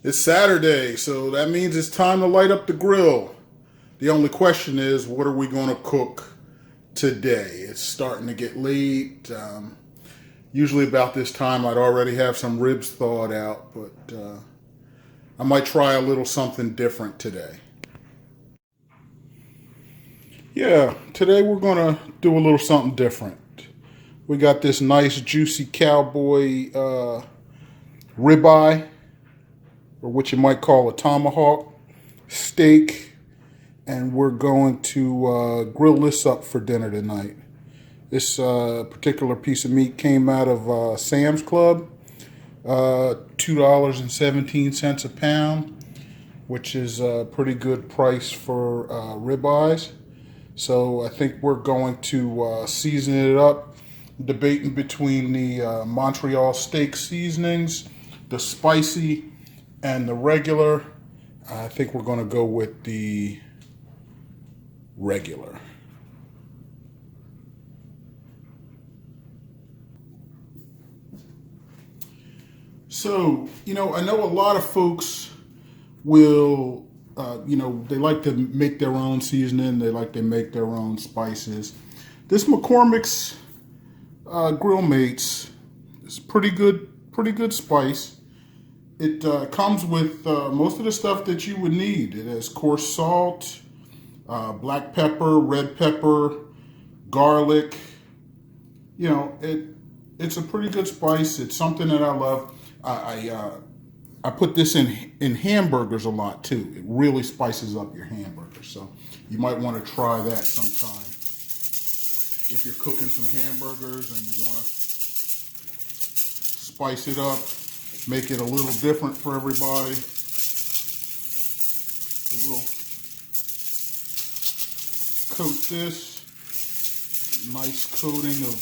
It's Saturday, so that means it's time to light up the grill. The only question is, what are we going to cook today? It's starting to get late. Usually about this time I'd already have some ribs thawed out, but I might try a little something different today. Yeah, today we're going to do a little something different. We got this nice juicy cowboy ribeye, or what you might call a tomahawk steak, and we're going to grill this up for dinner tonight. This particular piece of meat came out of Sam's Club, $2.17 a pound, which is a pretty good price for ribeyes. So I think we're going to season it up, debating between the Montreal steak seasonings, the spicy, and the regular. I think we're going to go with the regular. So, I know a lot of folks will, they like to make their own seasoning. They like to make their own spices. This McCormick's Grill Mates is pretty good spice. It comes with most of the stuff that you would need. It has coarse salt, black pepper, red pepper, garlic. It's a pretty good spice. It's something that I love. I put this in hamburgers a lot too. It really spices up your hamburgers. So you might want to try that sometime. If you're cooking some hamburgers and you want to spice it up, make it a little different for everybody. So we'll coat this, nice coating of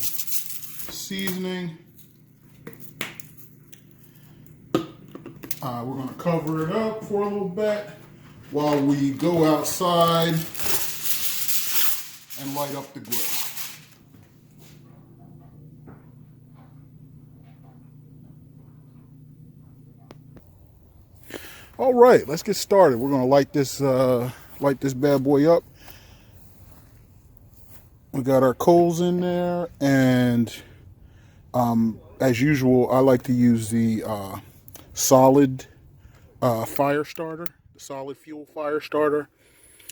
seasoning. We're going to cover it up for a little bit while we go outside and light up the grill. All right, let's get started. We're going to light this bad boy up. We got our coals in there, and as usual, I like to use the solid fire starter, the solid fuel fire starter.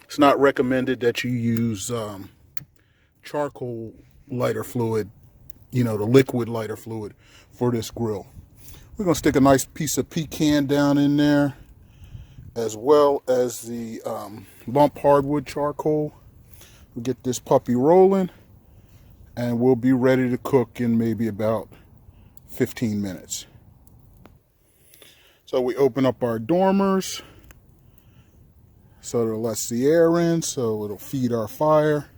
It's not recommended that you use charcoal lighter fluid, the liquid lighter fluid for this grill. We're going to stick a nice piece of pecan down in there, as well as the lump hardwood charcoal. We'll get this puppy rolling, and we'll be ready to cook in maybe about 15 minutes. So we open up our dormers so that it lets the air in, so it'll feed our fire.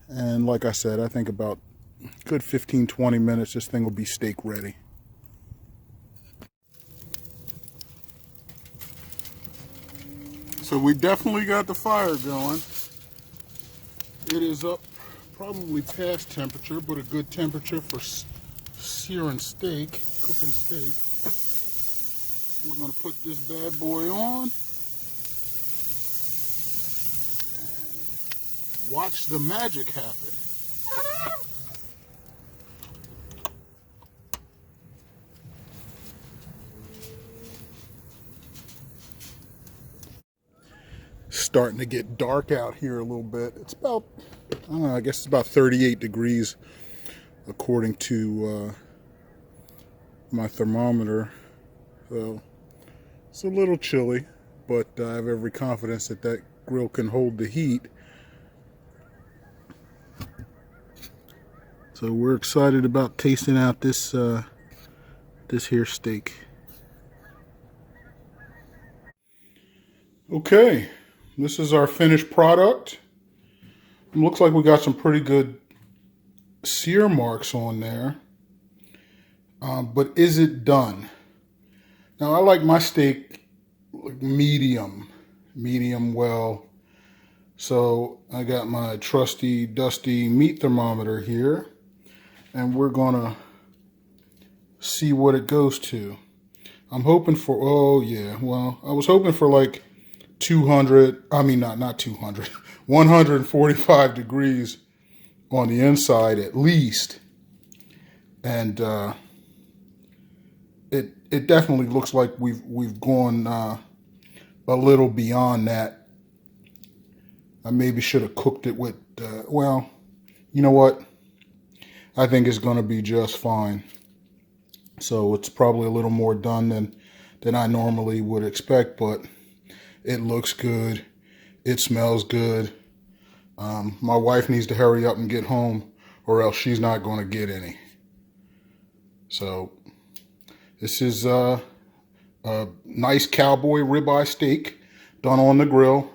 And like I said, I think about a good 15-20 minutes, this thing will be steak ready. So we definitely got the fire going. It is up probably past temperature, but a good temperature for searing steak, cooking steak. We're going to put this bad boy on and watch the magic happen. Starting to get dark out here a little bit. It's about, I don't know, I guess it's about 38 degrees according to my thermometer. So it's a little chilly, but I have every confidence that that grill can hold the heat. So we're excited about tasting out this this here steak. Okay, this is our finished product. It looks like we got some pretty good sear marks on there. But is it done? Now I like my steak like medium well. So I got my trusty dusty meat thermometer here, and we're gonna see what it goes to. I'm hoping for, oh yeah, well, I was hoping for like 200, I mean, not 200, 145 degrees on the inside at least. And it definitely looks like we've gone a little beyond that. I maybe should have cooked it with, well, you know what? I think it's going to be just fine. So it's probably a little more done than I normally would expect, but it looks good. It smells good. My wife needs to hurry up and get home, or else she's not going to get any. So this is a nice cowboy ribeye steak done on the grill.